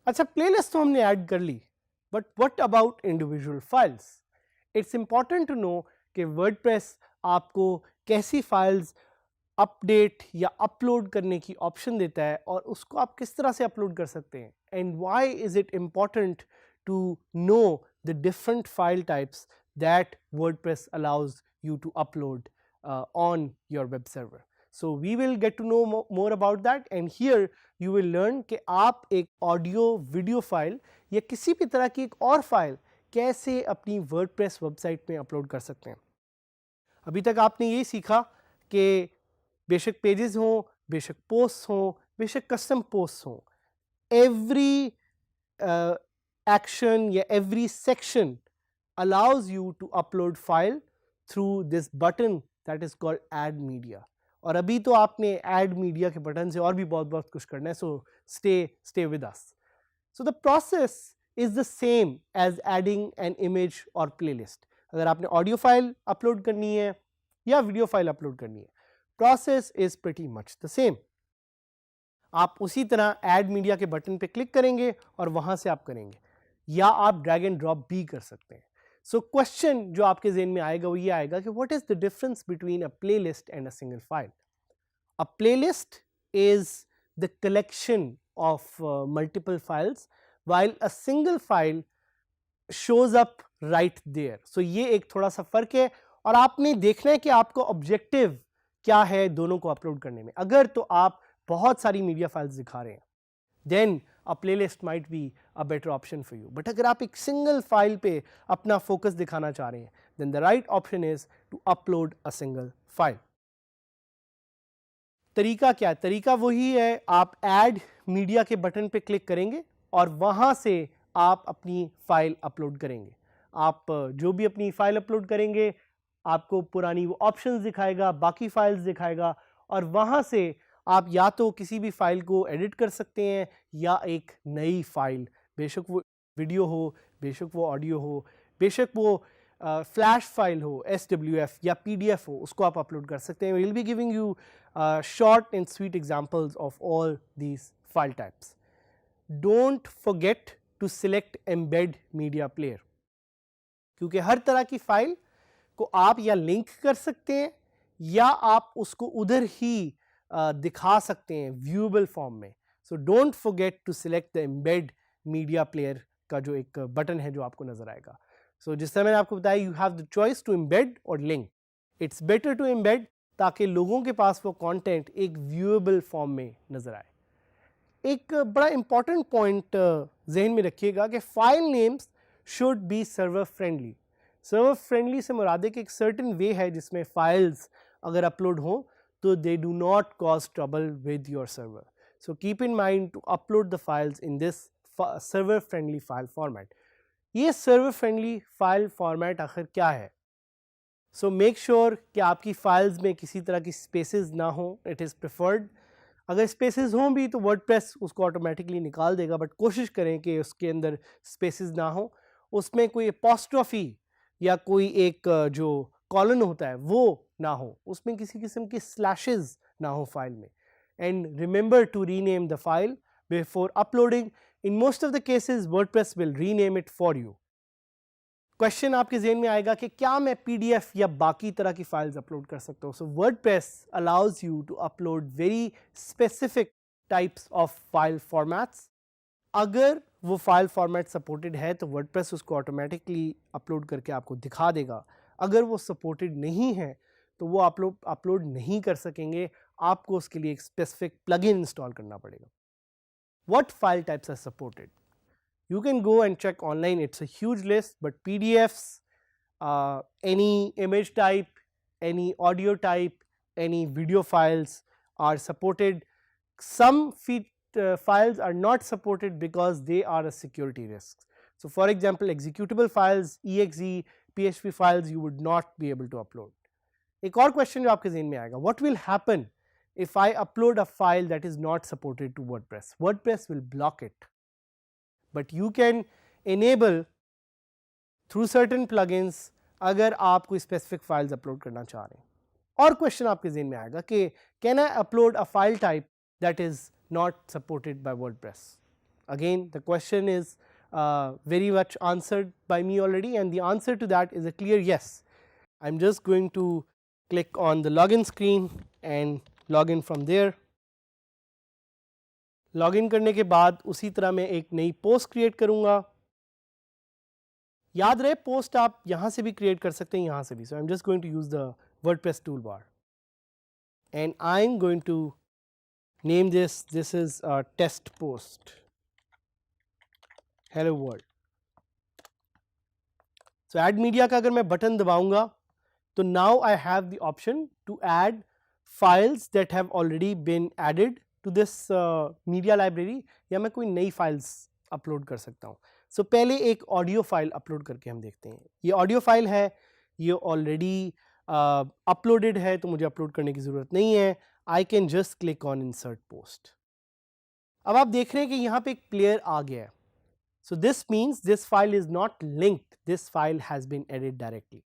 अच्छा, प्लेलिस्ट तो हमने ऐड कर ली, but what about individual files? It's important to know कि वर्डप्रेस आपको कैसी फाइल्स अपडेट या अपलोड करने की ऑप्शन देता है और उसको आप किस तरह से अपलोड कर सकते हैं, and why is it important to know the different file types that WordPress allows you to upload on your web server. So we will get to know more about that, and here you will learn कि आप एक audio video file या किसी भी तरह की एक और फाइल कैसे अपनी वर्डप्रेस वेबसाइट में अपलोड कर सकते हैं। अभी तक आपने ये सीखा कि बेशक पेजेस हों, बेशक पोस्ट हों, बेशक कस्टम पोस्ट हों, एवरी एक्शन या every section allows you to upload file through this button that is called add media. और अभी तो आपने add media के बटन से और भी बहुत कुछ करना है, so stay with us. So the process is the same as adding an image or playlist. अगर आपने ऑडियो फाइल अपलोड करनी है या वीडियो फाइल अपलोड करनी है, process is pretty much the same. आप उसी तरह add media के बटन पे क्लिक करेंगे और वहां से आप करेंगे, या आप ड्रैग एंड ड्रॉप भी कर सकते हैं। सो क्वेश्चन जो आपके ज़हन में आएगा वो ये आएगा कि what is the difference between a playlist and a single file? A playlist is the collection of multiple files, while a single file shows up right there. So ये एक थोड़ा सा फर्क है, और आपने देखना है कि आपका ऑब्जेक्टिव क्या है दोनों को अपलोड करने में। अगर तो आप बहुत सारी मीडिया फाइल्स दिखा रहे हैं, then a playlist might be a better option for you. But अगर आप एक सिंगल फाइल पे अपना फोकस दिखाना चाह रहे हैं, then the right option is to upload a single file. तरीका क्या है? तरीका वही है, आप ऐड मीडिया के बटन पे क्लिक करेंगे और वहां से आप अपनी फाइल अपलोड करेंगे। आप जो भी अपनी फाइल अपलोड करेंगे, आपको पुरानी वो ऑप्शंस दिखाएगा, बाकी फाइल्स दिखाएगा, और वहां से आप या तो किसी भी फाइल को एडिट कर सकते हैं या एक नई फाइल, बेशक वो वीडियो हो, बेशक वो ऑडियो हो, बेशक वो फ्लैश फाइल हो, SWF या PDF हो, उसको आप अपलोड कर सकते हैं। Will be giving you short and sweet examples of all these file types. Don't forget to select embed media player, क्योंकि हर तरह की फाइल को आप या लिंक कर सकते हैं या आप उसको उधर ही दिखा सकते हैं व्यूएबल फॉर्म में। So don't forget to select the embed media player का जो एक बटन है जो आपको नजर आएगा। सो जिस तरह मैंने आपको बताया, you have the choice to embed और link. It's better to embed, ताकि लोगों के पास वो कंटेंट एक व्यूएबल फॉर्म में नजर आए। एक बड़ा इंपॉर्टेंट पॉइंट जहन में रखिएगा कि file names should be server friendly. Server friendly से मुराद है कि एक सर्टेन वे है जिसमें फाइल्स अगर अपलोड हो तो they do not cause trouble with your server. So keep in mind to upload the files in this server friendly file format. ये server friendly file format आखिर क्या है? So make sure कि आपकी files में किसी तरह की spaces ना हो, it is preferred. अगर spaces हों भी तो WordPress उसको automatically निकाल देगा, but कोशिश करें कि उसके अंदर spaces ना हो, उसमें कोई apostrophe या कोई एक जो कॉलन होता है वो ना हो, उसमें किसी किस्म के स्लैशेस ना हो फाइल में। And remember to rename the file before uploading. In most of the cases WordPress will rename it for you. Question आपके ज़हन में आएगा कि क्या मैं PDF या बाकी तरह की फाइल्स अपलोड कर सकता हूँ? So WordPress allows you to upload very specific types of file formats. अगर वो फाइल फॉर्मेट सपोर्टेड है तो वर्डप्रेस उसको ऑटोमेटिकली अपलोड करके आपको दिखा देगा। अगर वो सपोर्टेड नहीं है तो वो आप लोग अपलोड नहीं कर सकेंगे, आपको उसके लिए एक स्पेसिफिक प्लगइन इंस्टॉल करना पड़ेगा। What file types are supported? You can go and check online, it's a huge list, but PDFs, any image type, any audio type, any video files are supported. Some files are not supported because they are a security risk. So for example, executable files, exe, PHP files you would not be able to upload. एक और question जो आपके ज़हन में आएगा, what will happen if I upload a file that is not supported to WordPress? WordPress will block it, but you can enable through certain plugins अगर आप कोई specific files upload करना चाह रहे हैं. और क्वेश्चन आपके ज़हन में आएगा कि can I upload a file type that is not supported by WordPress? Again, the question is very much answered by me already, and the answer to that is a clear yes. I'm just going to click on the login screen and log in from there. Login करने के बाद उसी तरह मैं एक नई post create करूंगा. याद रहे पोस्ट आप यहां से भी क्रिएट कर सकते हैं, यहां से भी. So I am just going to use the WordPress tool bar and I am going to name this is a test post hello world. So add media का अगर मैं बटन दबाऊंगा तो now I have the option to add files that have already been added to this media library, या मैं कोई नई files upload कर सकता हूँ. So पहले एक audio file upload करके हम देखते हैं. ये audio file है, ये already uploaded है तो मुझे upload करने की ज़रूरत नहीं है. I can just click on insert post. अब आप देख रहे हैं कि यहाँ पे एक player आ गया है. So this means this file is not linked, this file has been added directly.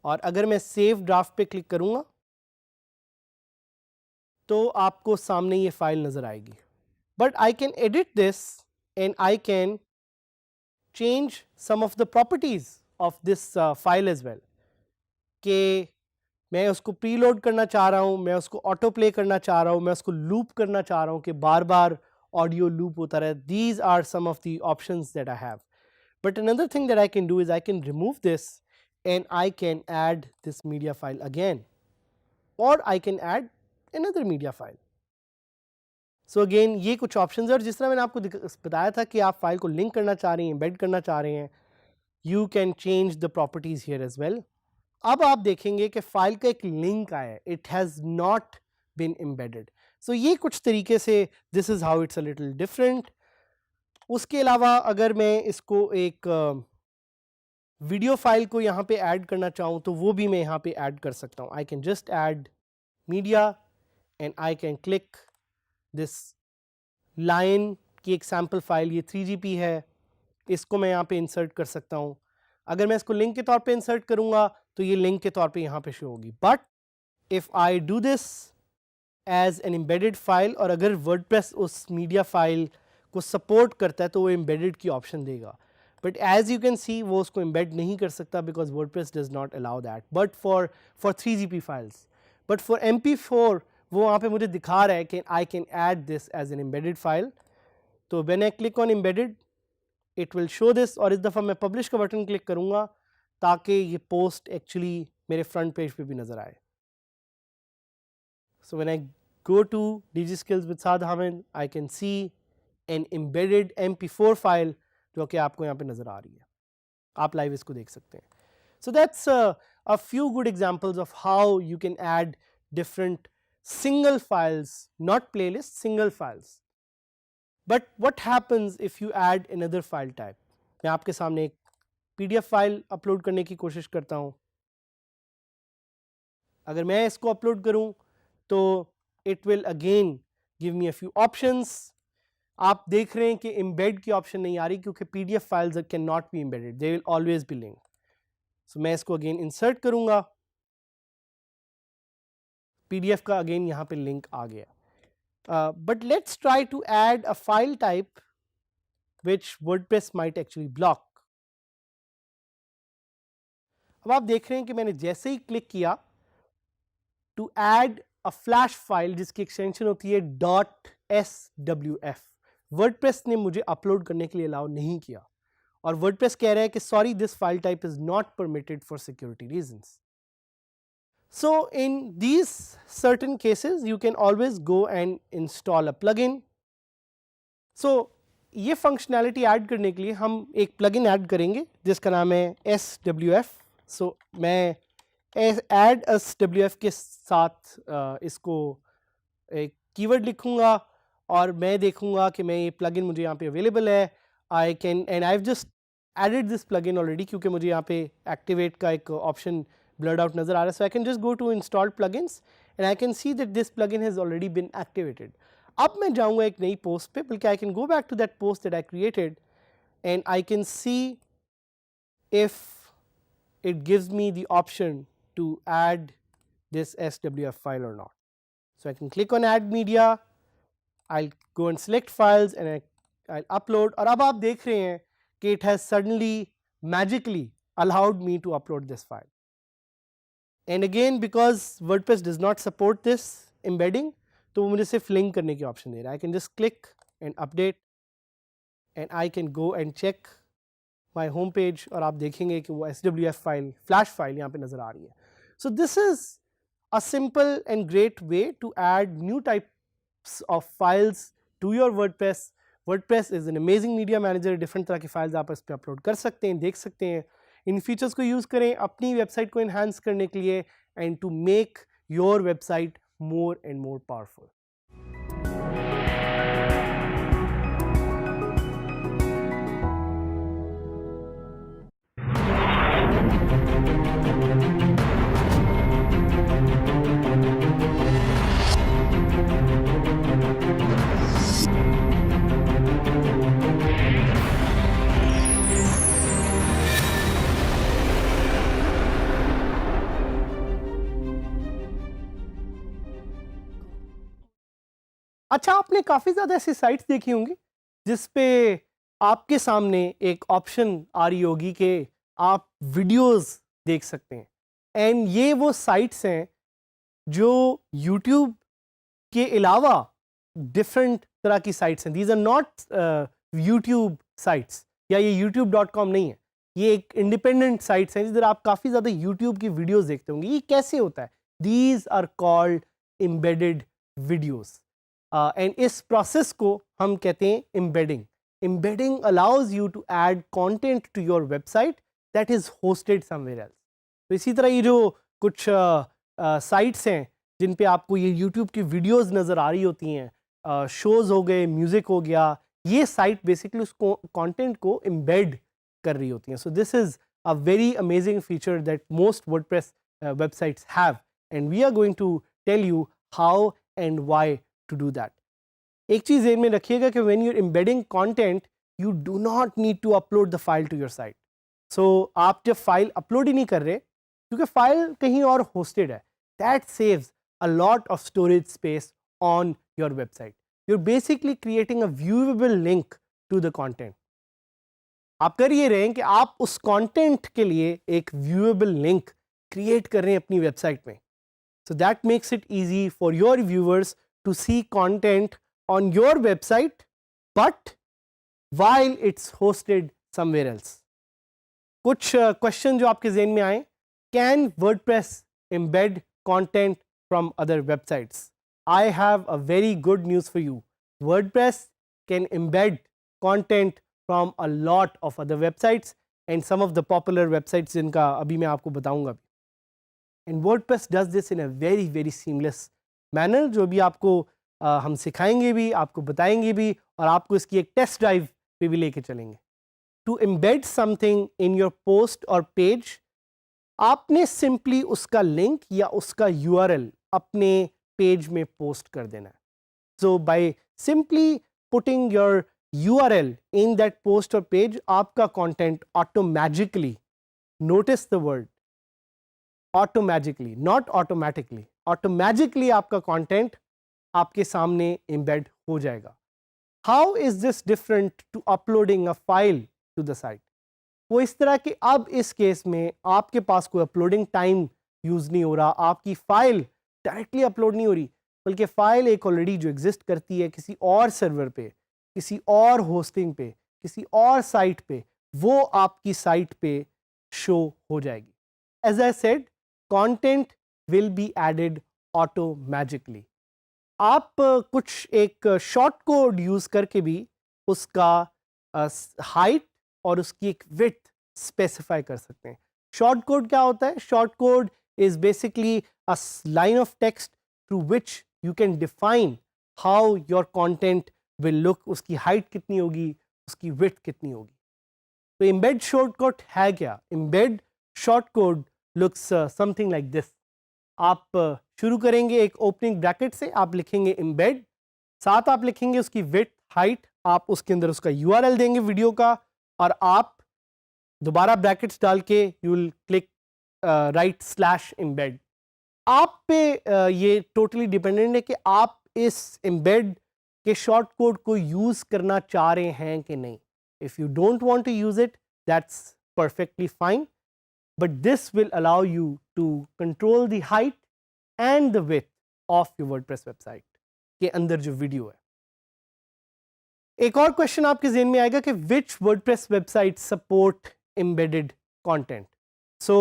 और अगर मैं save draft पे click करूँगा तो आपको सामने ये फाइल नजर आएगी. But I can edit this and I can change some of the properties of this file as well. कि मैं उसको प्रीलोड करना चाह रहा हूँ, मैं उसको ऑटो प्ले करना चाह रहा हूँ, मैं उसको लूप करना चाह रहा हूँ कि बार बार ऑडियो लूप होता रहे. These are some of the options that I have. But another thing that I can do is I can remove this and I can add this media file again, और I can add another media file. So again ये कुछ options है, और जिस तरह मैंने आपको बताया था कि आप फाइल को लिंक करना चाह रहे हैं, embed करना चाह रहे हैं, you can change the properties here as well. अब आप देखेंगे कि फाइल का एक लिंक आया है, it has not been embedded. So ये कुछ तरीके से this is how it's a little different. उसके अलावा अगर मैं इसको एक वीडियो फाइल को यहाँ पे ऐड करना चाहूँ तो वो भी मैं यहाँ पे ऐड कर सकता हूँ. I can just add media and I can click this line की एक सैम्पल फाइल, ये 3GP है, इसको मैं यहाँ पे इंसर्ट कर सकता हूँ. अगर मैं इसको लिंक के तौर पे इंसर्ट करूँगा तो ये लिंक के तौर पे यहाँ पे शो होगी. But if I do this as an embedded file, और अगर वर्डप्रेस उस मीडिया फाइल को सपोर्ट करता है तो वो एम्बेडेड की ऑप्शन देगा. But as you can see वो उसको एम्बेड नहीं कर सकता because WordPress does not allow that. But for 3GP files, but for MP4 वो वहाँ पे मुझे दिखा रहा है कि I can add this as an embedded file. तो when I click on embedded it will show this, और इस दफ़ा मैं पब्लिश का बटन क्लिक करूँगा ताकि ये पोस्ट एक्चुअली मेरे फ्रंट पेज पे भी नज़र आए. So when I go to DigiSkills with Saad Hamid, I can see an embedded MP4 file जो कि आपको यहाँ पे नज़र आ रही है. आप लाइव इसको देख सकते हैं. So that's a few good examples of how you can add different single files, not playlists, single files. But what happens if you add another file type? मैं आपके सामने एक PDF फाइल अपलोड करने की कोशिश करता हूँ. अगर मैं इसको अपलोड करूँ तो it will again give me a few options. आप देख रहे हैं कि embed की ऑप्शन नहीं आ रही क्योंकि PDF files cannot be embedded, they will always be linked. So मैं इसको अगेन इंसर्ट करूंगा, PDF का अगेन यहाँ पे लिंक आ गया. But let's try to add a file type which WordPress might actually block. अब आप देख रहे हैं कि मैंने जैसे ही क्लिक किया to add a flash file जिसकी एक्सटेंशन होती है .swf, वर्डप्रेस ने मुझे अपलोड करने के लिए अलाउ नहीं किया, और वर्डप्रेस कह रहा है कि sorry this file type is not permitted for security reasons. So in these certain cases you can always go and install a plugin. So ये फंक्शनैलिटी ऐड करने के लिए हम एक प्लगइन ऐड करेंगे जिसका नाम है SWF. So मैं add SWF के साथ इसको एक कीवर्ड लिखूंगा और मैं देखूंगा कि मैं ये प्लगइन मुझे यहाँ पे अवेलेबल है. I can and I've just added this plugin already क्योंकि मुझे यहाँ पे एक्टिवेट का एक option blurred out nazar aa raha hai. So I can just go to installed plugins and I can see that this plugin has already been activated. अब मैं जाऊंगा एक नई पोस्ट पे, बल्कि I can go back to that post that I created and I can see if it gives me the option to add this SWF file or not. So I can click on add media, I'll go and select files and I'll upload, और अब आप देख रहे हैं कि it has suddenly magically allowed me to upload this file. And again, because WordPress does not support this embedding, तो वो मुझे सिर्फ लिंक करने की ऑप्शन दे रहा है. I can just click and update and I can go and check my home page और आप देखेंगे कि वो SWF फाइल, फ्लैश फाइल यहाँ पे नज़र आ रही है. So this is a simple and great way to add new types of files to your WordPress. WordPress is an amazing media manager. different तरह की फाइल्स आप इस पे अपलोड कर सकते हैं, देख सकते हैं. इन फीचर्स को यूज़ करें अपनी वेबसाइट को एनहांस करने के लिए and to make your website more and more powerful. अच्छा, आपने काफ़ी ज़्यादा ऐसी साइट्स देखी होंगी जिस पे आपके सामने एक ऑप्शन आ रही होगी कि आप वीडियोस देख सकते हैं. एंड ये वो साइट्स हैं जो YouTube के अलावा डिफरेंट तरह की साइट्स हैं. These are not YouTube sites या ये youtube.com नहीं है. ये एक इंडिपेंडेंट साइट्स हैं जिधर आप काफ़ी ज़्यादा YouTube की वीडियोस देखते होंगे. ये कैसे होता है? These are called embedded videos. And इस प्रोसेस को हम कहते हैं embedding. Embedding allows you to add content to your website that is hosted somewhere else. तो इसी तरह ये जो कुछ साइट्स हैं जिन पे आपको ये यूट्यूब की वीडियोस नज़र आ रही होती हैं, शोज़ हो गए, म्यूज़िक हो गया, ये साइट बेसिकली उस कंटेंट को एम्बेड कर रही होती हैं. So this is a very amazing feature that most WordPress websites have and we are going to tell you how and why to do that. एक चीज़ ध्यान में रखिएगा कि when you're embedding content, you do not need to upload the file to your site. So आप जब file upload ही नहीं कर रहे क्योंकि फाइल कहीं और hosted है, that saves a lot of storage space on your website. You're basically creating a viewable link to the content. आप कर ये रहे हैं कि आप उस content के लिए एक viewable link create कर रहे हैं अपनी वेबसाइट में. So that makes it easy for your viewers to see content on your website but while it's hosted somewhere else. कुछ क्वेश्चन जो आपके ज़हन में आए. Can WordPress embed content from other websites? I have a very good news for you. WordPress can embed content from a lot of other websites and some of the popular websites जिनका अभी मैं आपको बताऊंगा. And WordPress does this in a very very seamless manner, जो भी आपको हम सिखाएंगे भी, आपको बताएंगे भी और आपको इसकी एक टेस्ट ड्राइव पे भी लेके चलेंगे. To embed something in your post और पेज, आपने सिंपली उसका लिंक या उसका URL अपने पेज में पोस्ट कर देना है. So by simply putting your URL in that post और पेज, आपका content automatically, notice the word automatically, not automatically, automatically आपका कंटेंट आपके सामने एम्बेड हो जाएगा. How is this different to uploading a file to the site? वो इस तरह कि अब इस केस में आपके पास कोई अपलोडिंग टाइम यूज़ नहीं हो रहा, आपकी फ़ाइल डायरेक्टली अपलोड नहीं हो रही, बल्कि फ़ाइल एक ऑलरेडी जो एग्जिस्ट करती है किसी और सर्वर पे, किसी और होस्टिंग पे, किसी और साइट पे, वो आपकी साइट पे शो हो जाएगी. As I said, content will be added automatically. आप कुछ एक शॉर्ट कोड यूज़ करके भी उसका हाइट और उसकी एक विड्थ स्पेसिफाई कर सकते हैं. शॉर्ट कोड क्या होता है? Short code is basically a line of text through which you can define how your content will look. उसकी हाइट कितनी होगी, उसकी विड्थ कितनी होगी. तो एम्बेड शॉर्ट कोड है क्या? Embed short code looks something like this. आप शुरू करेंगे एक ओपनिंग ब्रैकेट से, आप लिखेंगे embed, साथ आप लिखेंगे उसकी width, height, आप उसके अंदर उसका URL देंगे वीडियो का, और आप दोबारा ब्रैकेट्स डाल के you will click right slash embed. आप पे ये टोटली डिपेंडेंट है कि आप इस embed के शॉर्ट कोड को यूज करना चाह रहे हैं कि नहीं. If you don't want to use it, that's perfectly fine, but this will allow you to control the height and the width of your WordPress website के अंदर जो वीडियो है. एक और क्वेश्चन आपके ज़हन में आएगा कि which WordPress website support embedded content. So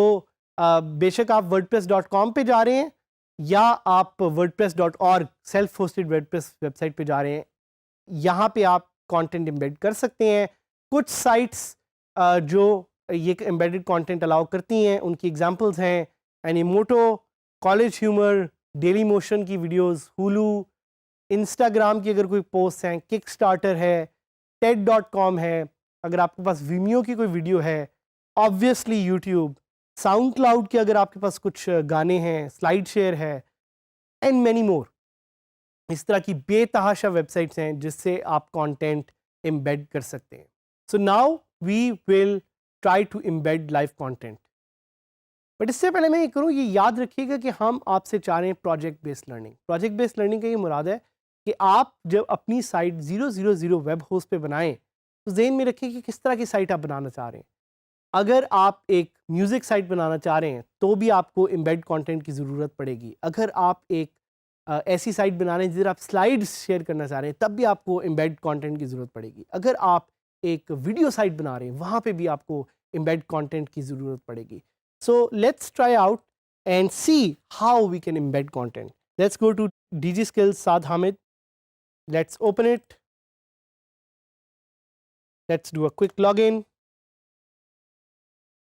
बेशक आप wordpress.com पे जा रहे हैं या आप wordpress.org self hosted WordPress website पे जा रहे हैं, यहाँ पे आप कंटेंट एम्बेड कर सकते हैं. कुछ साइट्स जो ये एम्बेडेड कंटेंट अलाउ करती हैं, उनकी एग्जांपल्स हैं एनीमोटो, कॉलेज ह्यूमर, डेली मोशन की वीडियोस, हुलू, इंस्टाग्राम की अगर कोई पोस्ट हैं, किक स्टार्टर है, TED.com है, अगर आपके पास Vimeo की कोई वीडियो है, ऑब्वियसली यूट्यूब, साउंड क्लाउड के अगर आपके पास कुछ गाने हैं, स्लाइड शेयर है, एंड मैनी मोर. इस तरह की बेतहाशा वेबसाइट्स हैं जिससे आप कंटेंट एम्बेड कर सकते हैं. So now we will try to embed live content. But इससे पहले मैं ये करूँ, ये याद रखिएगा कि हम आपसे चाह रहे हैं project based learning. Project based learning का ये मुराद है कि आप जब अपनी साइट 000 वेब होस्ट पे बनाएं तो ज़हन में रखिए कि किस तरह की साइट आप बनाना चाह रहे हैं. अगर आप एक म्यूज़िक साइट बनाना चाह रहे हैं तो भी आपको एम्बेड कंटेंट की ज़रूरत पड़ेगी. अगर आप एक ऐसी साइट बना रहे हैं जिधर आप स्लाइड्स शेयर करना चाह रहे हैं तब भी आपको एम्बेड कंटेंट की ज़रूरत पड़ेगी. अगर आप एक वीडियो साइट बना रहे हैं वहाँ पे भी आपको एम्बेड कंटेंट की ज़रूरत पड़ेगी. So let's try out and see how we can embed content. Let's go to DG Skills Saad Hamid. Let's open it. Let's do a quick login.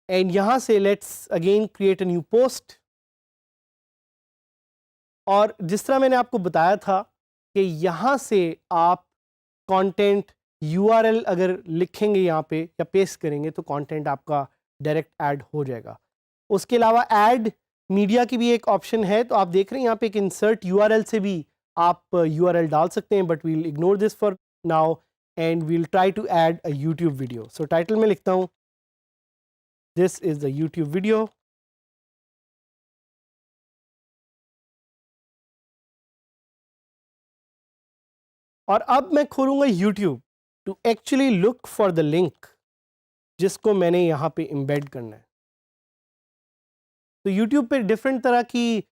And यहाँ से let's again create a new post. और जिस तरह मैंने आपको बताया था कि यहाँ से आप कंटेंट URL अगर लिखेंगे यहाँ पे या पेस्ट करेंगे तो कंटेंट आपका डायरेक्ट ऐड हो जाएगा. उसके अलावा ऐड मीडिया की भी एक ऑप्शन है, तो आप देख रहे हैं यहाँ पे एक इंसर्ट URL से भी आप URL डाल सकते हैं, but we'll ignore this for now and we'll try to add a YouTube video. So title में लिखता हूँ this is the YouTube video. और अब मैं खोलूँगा YouTube to actually look for the link जिसको मैंने यहाँ पे एम्बेड करना है. तो यूट्यूब पे डिफरेंट तरह की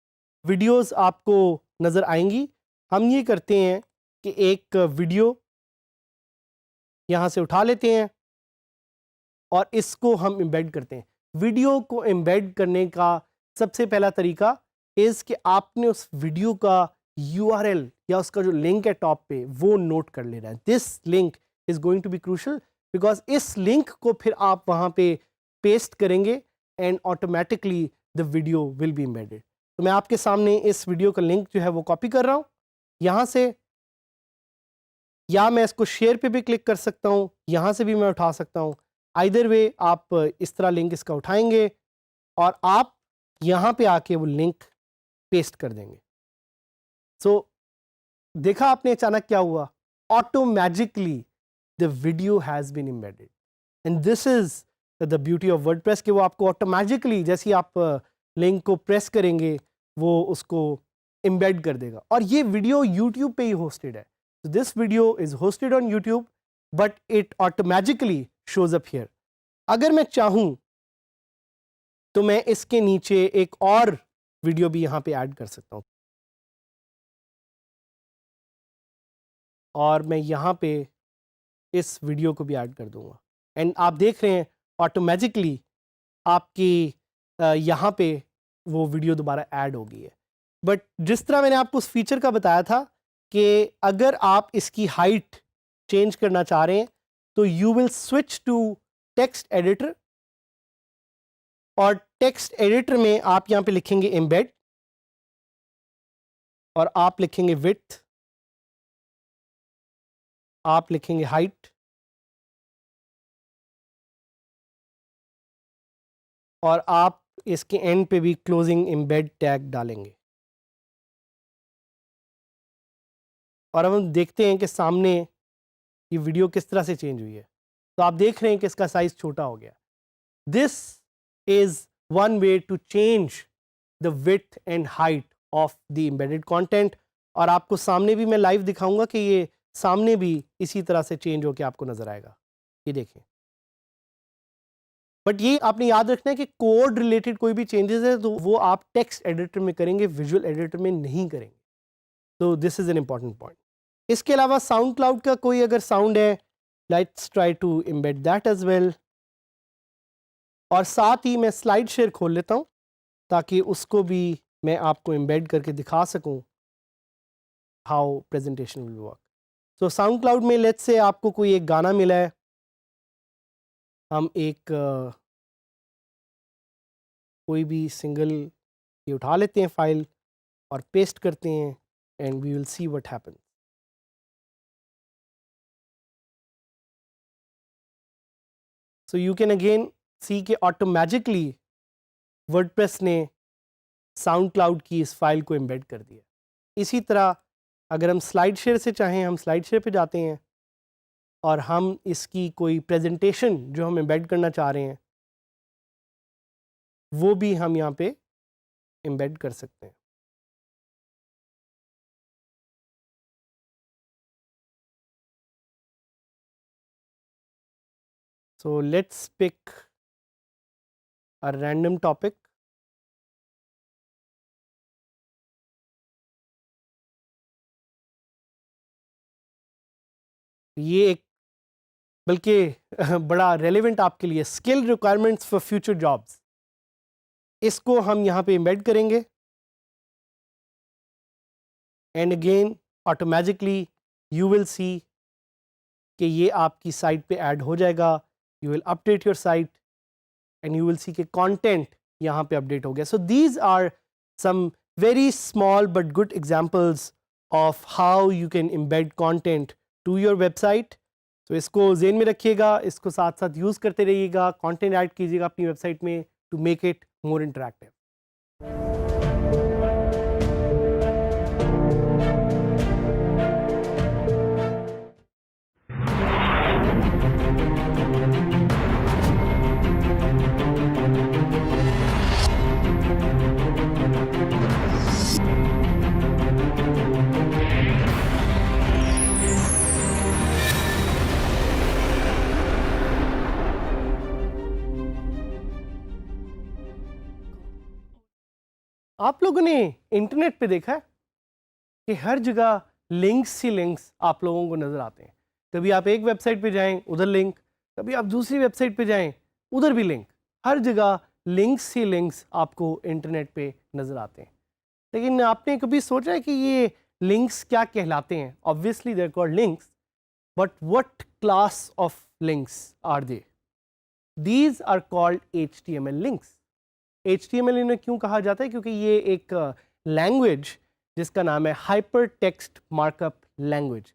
वीडियोस आपको नज़र आएंगी. हम ये करते हैं कि एक वीडियो यहाँ से उठा लेते हैं और इसको हम एम्बेड करते हैं. वीडियो को एम्बेड करने का सबसे पहला तरीका इज़ कि आपने उस वीडियो का URL या उसका जो लिंक है टॉप पे वो नोट कर लेना है. This link is going to be crucial because इस लिंक को फिर आप वहाँ पे पेस्ट करेंगे and automatically the video will be embedded. तो मैं आपके सामने इस वीडियो का लिंक जो है वो कॉपी कर रहा हूँ यहाँ से, या मैं इसको शेयर पे भी क्लिक कर सकता हूँ, यहाँ से भी मैं उठा सकता हूँ. आइदर वे आप इस तरह लिंक इसका उठाएंगे और आप यहाँ पे आके वो लिंक पेस्ट कर देंगे. सो देखा आपने अचानक क्या हुआ, automatically the video has been embedded. And this is the beauty of WordPress कि वो आपको ऑटोमेटिकली जैसे ही आप लिंक को प्रेस करेंगे वो उसको एम्बेड कर देगा. और ये वीडियो यूट्यूब पे ही होस्टेड है. So this video is hosted on YouTube, but it automatically shows up here. अगर मैं चाहूं तो मैं इसके नीचे एक और वीडियो भी यहाँ पे ऐड कर सकता हूँ और मैं यहाँ पे इस वीडियो को भी ऐड कर दूंगा. एंड आप देख रहे हैं ऑटोमेटिकली आपकी यहाँ पे वो वीडियो दोबारा ऐड हो गई है. बट जिस तरह मैंने आपको उस फीचर का बताया था कि अगर आप इसकी हाइट चेंज करना चाह रहे हैं तो you will switch to text editor और टेक्स्ट एडिटर में आप यहाँ पे लिखेंगे एम्बेड और आप लिखेंगे विड्थ, आप लिखेंगे हाइट और आप इसके एंड पे भी क्लोजिंग एम्बेड टैग डालेंगे और अब हम देखते हैं कि सामने ये वीडियो किस तरह से चेंज हुई है। तो आप देख रहे हैं कि इसका साइज छोटा हो गया। This is one way to change the width and height of the embedded content. और आपको सामने भी मैं लाइव दिखाऊंगा कि ये सामने भी इसी तरह से चेंज होकर आपको नजर आएगा। ये देखें। बट ये आपने याद रखना है कि कोड रिलेटेड कोई भी चेंजेस है तो वो आप टेक्स्ट एडिटर में करेंगे, विजुअल एडिटर में नहीं करेंगे। तो this is an important point. इसके अलावा साउंड क्लाउड का कोई अगर साउंड है, let's try to embed that as well. और साथ ही मैं स्लाइड शेयर खोल लेता हूं ताकि उसको भी मैं आपको एम्बेड करके दिखा सकूं हाउ प्रेजेंटेशन विल वर्क। तो साउंड क्लाउड में लेट्स से आपको कोई एक गाना मिला है, हम एक कोई भी सिंगल ये उठा लेते हैं फाइल और पेस्ट करते हैं and we will see what happens. So you can again see के ऑटोमेटिकली वर्डप्रेस ने साउंड क्लाउड की इस फाइल को एम्बेड कर दिया। इसी तरह अगर हम स्लाइड शेयर से चाहें, हम स्लाइड शेयर पे जाते हैं और हम इसकी कोई प्रेजेंटेशन जो हम एम्बेड करना चाह रहे हैं वो भी हम यहाँ पे एम्बेड कर सकते हैं। So let's pick a random topic. ये एक बल्कि बड़ा रेलेवेंट आपके लिए, skill requirements for future jobs, इसको हम यहाँ पे एम्बेड करेंगे and again automatically you will see कि ये आपकी साइट पे ऐड हो जाएगा। You will update your site and you will see के कंटेंट यहाँ पे अपडेट हो गया। So these are some very small but good examples of how you can embed content to your website. तो इसको जेन में रखिएगा, इसको साथ साथ यूज़ करते रहिएगा, कंटेंट ऐड कीजिएगा अपनी वेबसाइट में to make it more interactive. आप लोगों ने इंटरनेट पे देखा है कि हर जगह लिंक्स ही लिंक्स आप लोगों को नज़र आते हैं। कभी आप एक वेबसाइट पे जाएं उधर लिंक, कभी आप दूसरी वेबसाइट पे जाएं उधर भी लिंक, हर जगह लिंक्स ही लिंक्स आपको इंटरनेट पे नज़र आते हैं। लेकिन आपने कभी सोचा है कि ये लिंक्स क्या कहलाते हैं? Obviously they are called links, but what class of links are they? These are called HTML links. HTML इन्हें क्यों कहा जाता है? क्योंकि ये एक लैंग्वेज जिसका नाम है हाइपर टेक्स्ट मार्कअप लैंग्वेज,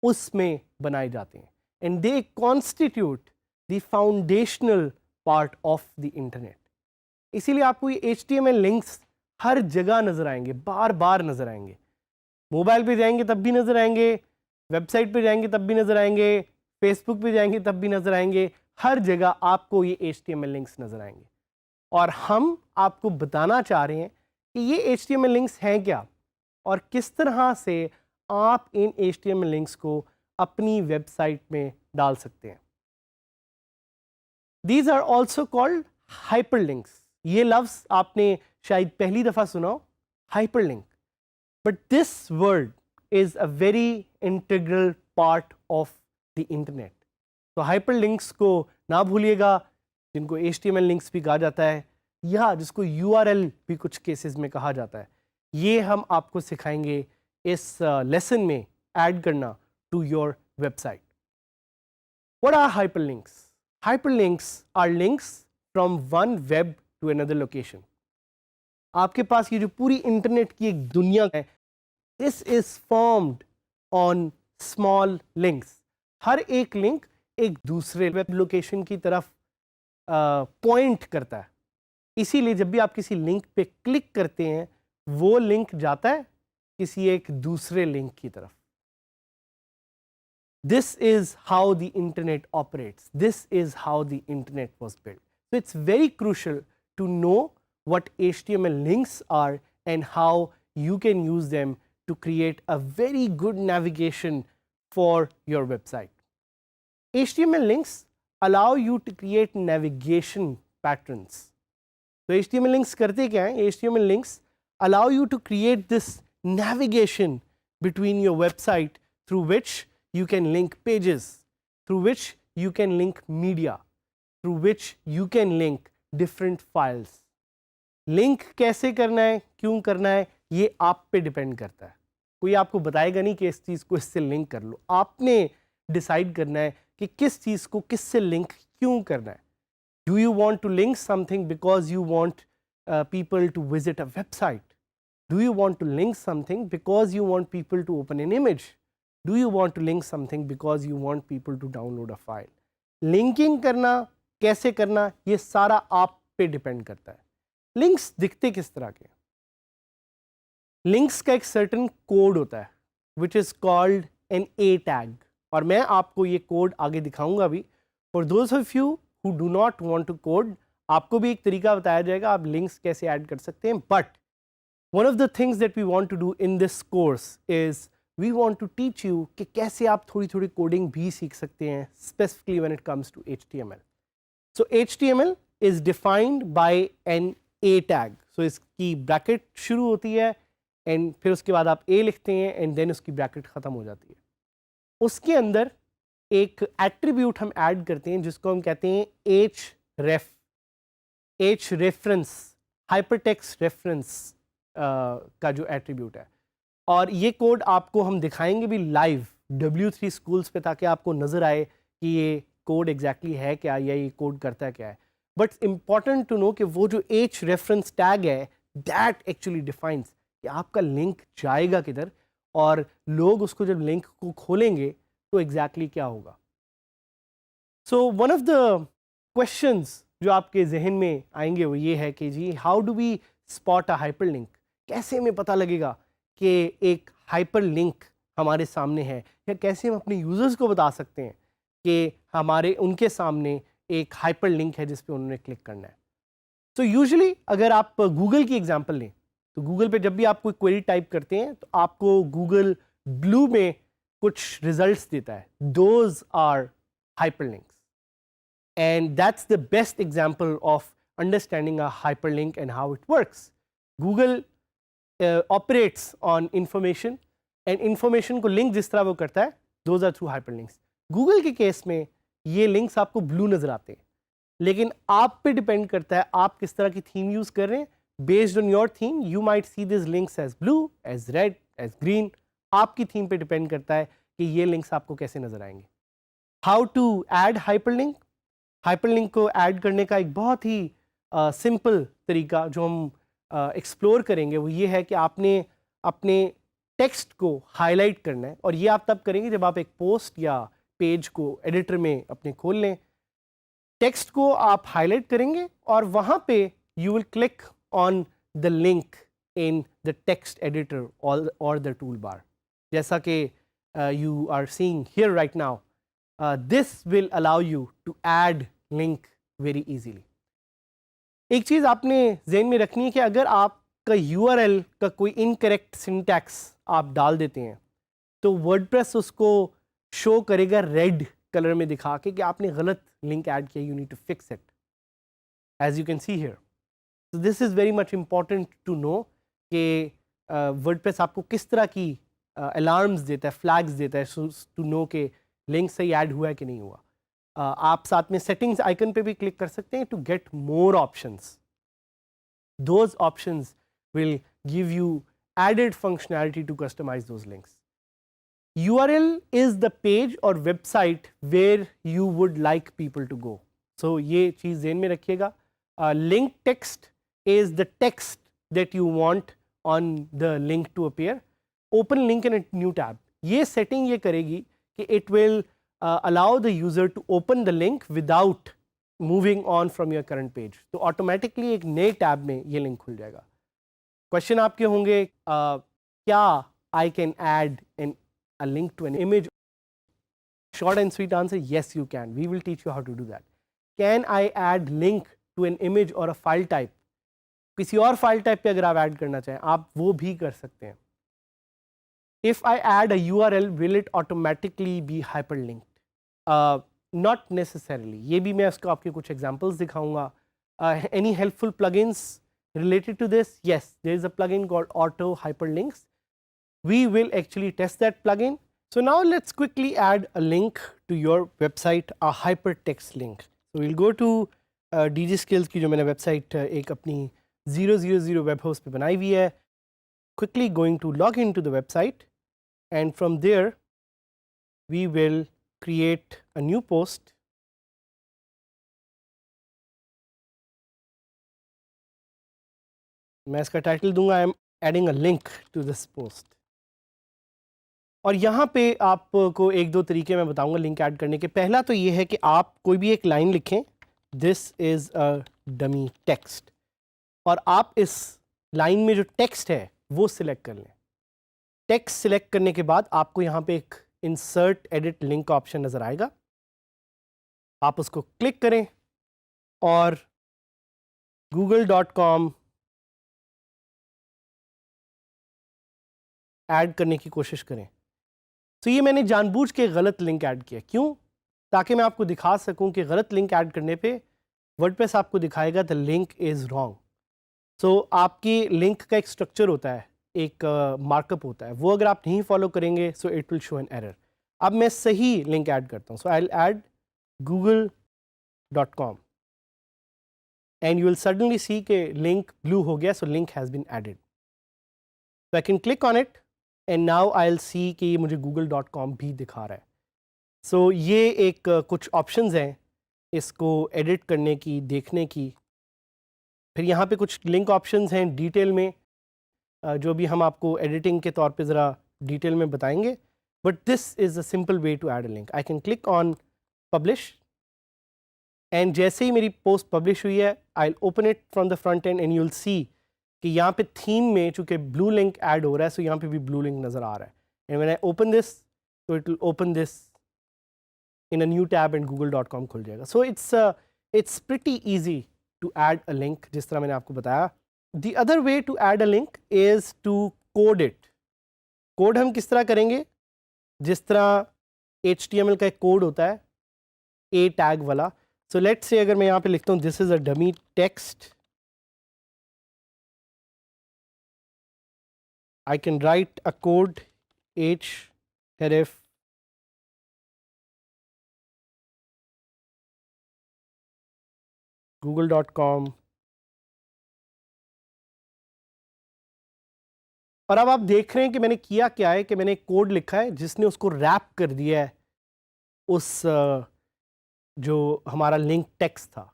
उसमें बनाए जाते हैं and they constitute the foundational part of the internet. इसीलिए आपको ये HTML लिंक्स हर जगह नजर आएंगे, बार बार नजर आएंगे। मोबाइल पे जाएंगे तब भी नजर आएंगे, वेबसाइट पे जाएंगे तब भी नजर आएंगे, फेसबुक पे जाएंगे तब भी नजर आएंगे, हर जगह आपको ये HTML लिंक्स नजर आएंगे। और हम आपको बताना चाह रहे हैं कि ये HTML लिंक्स हैं क्या और किस तरह से आप इन HTML लिंक्स को अपनी वेबसाइट में डाल सकते हैं। These are also called hyperlinks. ये लफ्ज़ आपने शायद पहली दफ़ा सुना हो, hyperlink. But this word is a very integral part of the internet. तो hyperlinks को ना भूलिएगा, जिनको HTML लिंक्स भी कहा जाता है या जिसको URL भी कुछ केसेस में कहा जाता है, ये हम आपको सिखाएंगे इस लेसन में ऐड करना to your website. What are hyperlinks? Hyperlinks are links from one web to another location. आपके पास ये जो पूरी इंटरनेट की एक दुनिया है, this is formed on small links. हर एक लिंक एक दूसरे वेब लोकेशन की तरफ पॉइंट करता है। इसीलिए जब भी आप किसी लिंक पे क्लिक करते हैं वो लिंक जाता है किसी एक दूसरे लिंक की तरफ. This is how the internet operates. This is how the internet was built. So it's very crucial to know what HTML links are and how you can use them to create a very good navigation for your website. HTML links allow you to create navigation patterns. So HTML links करते क्या हैं? HTML links allow you to create this navigation between your website through which you can link pages, through which you can link media, through which you can link different files. Link कैसे करना है, क्यों करना है, ये आप पे depend करता है. कोई आपको बताएगा नहीं कि इस चीज़ को इससे लिंक कर लो. आपने डिसाइड करना है कि किस चीज़ को किससे लिंक क्यों करना है. Do you want to link something because you want people to visit a website? Do you want to link something because you want people to open an image? Do you want to link something because you want people to download a file? Linking करना, कैसे करना, ये सारा आप पे depend करता है. Links दिखते किस तरह के? लिंक्स का एक सर्टेन कोड होता है which is called an A tag, और मैं आपको ये कोड आगे दिखाऊंगा अभी. For those of you who do not want to code, आपको भी एक तरीका बताया जाएगा आप लिंक्स कैसे ऐड कर सकते हैं. But one of the things that we want to do in this course is we want to teach you कि कैसे आप थोड़ी थोड़ी कोडिंग भी सीख सकते हैं, specifically when it comes to HTML. So HTML is defined by an A tag. So इसकी ब्रैकेट शुरू होती है एंड फिर उसके बाद आप ए लिखते हैं एंड देन उसकी ब्रैकेट ख़त्म हो जाती है. उसके अंदर एक एट्रीब्यूट हम ऐड करते हैं जिसको हम कहते हैं H रेफरेंस, हाइपरटेक्स्ट रेफरेंस का जो एट्रीब्यूट है. और ये कोड आपको हम दिखाएंगे भी लाइव W3 स्कूल्स पे ताकि आपको नज़र आए कि ये कोड एग्जैक्टली है क्या या ये कोड करता क्या है. बट इम्पॉर्टेंट टू नो कि वो जो H रेफरेंस टैग है दैट एक्चुअली डिफाइंस कि आपका लिंक जाएगा किधर और लोग उसको जब लिंक को खोलेंगे तो एग्जैक्टली क्या होगा. So one of the questions जो आपके जहन में आएंगे वो ये है कि जी how do we spot a hyperlink. कैसे हमें पता लगेगा कि एक हाइपर लिंक हमारे सामने है, या कैसे हम अपने यूज़र्स को बता सकते हैं कि हमारे उनके सामने एक हाइपर लिंक है जिस पे उन्होंने क्लिक करना है. तो यूजुअली अगर आप गूगल की एग्जांपल लें तो गूगल पे जब भी आप कोई क्वेरी टाइप करते हैं तो आपको गूगल ब्लू में कुछ रिजल्ट्स देता है. Those are hyperlinks and that's the best example of understanding a hyperlink and how it works. Google operates on information and information को लिंक जिस तरह वो करता है those are through hyperlinks. Google के case में ये links आपको ब्लू नज़र आते हैं, लेकिन आप पे डिपेंड करता है आप किस तरह की थीम यूज़ कर रहे हैं. Based on your theme you might see this links as blue, as red, as green. आपकी थीम पे डिपेंड करता है कि ये लिंक्स आपको कैसे नज़र आएंगे. How to add hyperlink. Hyperlink को ऐड करने का एक बहुत ही सिंपल तरीका जो हम एक्सप्लोर करेंगे वो ये है कि आपने अपने टेक्स्ट को हाईलाइट करना है, और ये आप तब करेंगे जब आप एक पोस्ट या पेज को एडिटर में अपने खोल लें. टेक्स्ट को आप हाईलाइट करेंगे और वहाँ पे you will click on the link in the text editor और द टूल बार, जैसा कि you are seeing here right now. This will allow you to add link very easily. एक चीज़ आपने ज़हन में रखनी है कि अगर आपका URL का कोई इनकरेक्ट सिंटैक्स आप डाल देते हैं तो वर्डप्रेस उसको शो करेगा रेड कलर में दिखा के कि आपने गलत लिंक ऐड किया. You need to fix it as you can see here. So this is very much important to know कि वर्डप्रेस आपको किस तरह की अलार्म्स देता है, फ्लैग्स देता है टू नो कि लिंक सही ऐड हुआ है कि नहीं हुआ. आप साथ में सेटिंग्स आइकन पे भी क्लिक कर सकते हैं to get more options. Those options will give you added functionality to customize those links. URL is the page और website where you would like people to go. So ये चीज़ ध्यान में रखिएगा. Link text is the text that you want on the link to appear. Open link in a new tab. ये setting ये करेगी कि it will allow the user to open the link without moving on from your current page, तो automatically एक नए tab में ये link खुल जाएगा। क्वेश्चन आपके होंगे क्या I can add an a link to an image? Short and sweet answer, yes you can. We will teach you how to do that. Can I add link to an image or a file type? किसी और file type पे अगर आप add करना चाहें आप वो भी कर सकते हैं। If I add a URL, will it automatically be hyperlinked? Not necessarily. ये भी मैं इसको आपके कुछ examples दिखाऊंगा। Any helpful plugins related to this? Yes, there is a plugin called Auto Hyperlinks. We will actually test that plugin. So now let's quickly add a link to your website, a hypertext link. So we'll go to DG Skills की जो मैंने website एक अपनी 000 web host पे बनाई हुई है. Quickly going to log into the website, and from there we will create a new post. मैं इसका टाइटल दूंगा I am adding a link to this post. और यहाँ पे आपको एक दो तरीके मैं बताऊंगा लिंक ऐड करने के। पहला तो ये है कि आप कोई भी एक लाइन लिखें, this is a dummy text, और आप इस लाइन में जो टेक्स्ट है वो सिलेक्ट कर लें। टेक्स्ट सिलेक्ट करने के बाद आपको यहाँ पे एक इंसर्ट एडिट लिंक का ऑप्शन नज़र आएगा, आप उसको क्लिक करें और google.com ऐड करने की कोशिश करें। तो ये मैंने जानबूझ के गलत लिंक ऐड किया, क्यों? ताकि मैं आपको दिखा सकूं कि गलत लिंक ऐड करने पे वर्डप्रेस आपको दिखाएगा द लिंक इज़ रॉन्ग। सो आपकी लिंक का एक स्ट्रक्चर होता है, एक मार्कअप होता है, वो अगर आप नहीं फॉलो करेंगे so it will show an error. अब मैं सही लिंक ऐड करता हूँ, so I will add google.com and you will suddenly see के लिंक ब्लू हो गया, so link has been added. So I can click on it and now I will see कि ये मुझे google.com भी दिखा रहा है। सो ये एक कुछ ऑप्शंस हैं इसको एडिट करने की, देखने की। फिर यहाँ पे कुछ लिंक ऑप्शंस हैं डिटेल में, जो भी हम आपको एडिटिंग के तौर पे ज़रा डिटेल में बताएंगे, but this is a simple way to add a link. I can click on publish and जैसे ही मेरी पोस्ट पब्लिश हुई है I will open it from the front end you will see कि यहाँ पे थीम में चूँकि ब्लू लिंक ऐड हो रहा है, सो यहाँ पे भी ब्लू लिंक नज़र आ रहा है। And when I open this, so it will open this in a new tab and google.com खुल जाएगा। So it's pretty easy to add a link, जिस तरह मैंने आपको बताया। The other way to add a link is to code it. Code हम किस तरह करेंगे? जिस तरह HTML का एक कोड होता है A टैग वाला। So let's say अगर मैं यहाँ पे लिखता हूँ this is a dummy text, I can write a code href google.com, और अब आप देख रहे हैं कि मैंने किया क्या है कि मैंने एक कोड लिखा है जिसने उसको रैप कर दिया है उस जो हमारा लिंक टेक्स्ट था।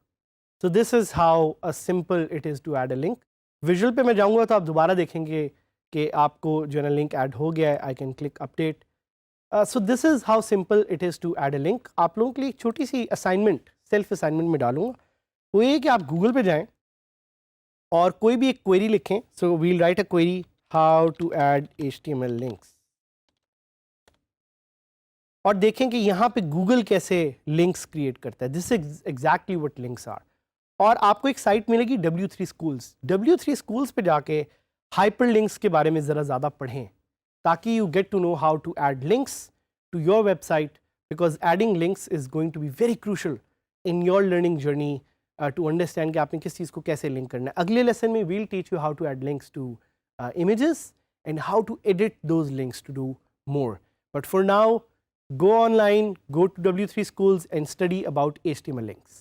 So this is how a simple it is to add a link. Visual पे मैं जाऊंगा तो आप दोबारा देखेंगे कि आपको जो है ना लिंक ऐड हो गया है। I can click update. So this is how simple it is to add a link. आप लोगों के लिए एक छोटी सी असाइनमेंट, सेल्फ असाइनमेंट में डालूंगा, वो ये कि आप गूगल पे जाएं और कोई भी एक क्वेरी लिखें। So we'll write a query how to add HTML links, और देखें कि यहाँ पे गूगल कैसे लिंक्स क्रिएट करता है। This is exactly what links are. और आपको एक साइट मिलेगी W3 स्कूल्स। W3 स्कूल्स पे जाके हाइपर लिंक्स के बारे में ज़रा ज़्यादा पढ़ें ताकि you get to know how to add links to your website, because adding links is going to be very crucial in your learning journey to understand कि आपने किस चीज़ को कैसे लिंक करना है। अगले लेसन में we'll teach you how to add links to images and how to edit those links to do more. But for now, go online, go to W3 schools and study about HTML links.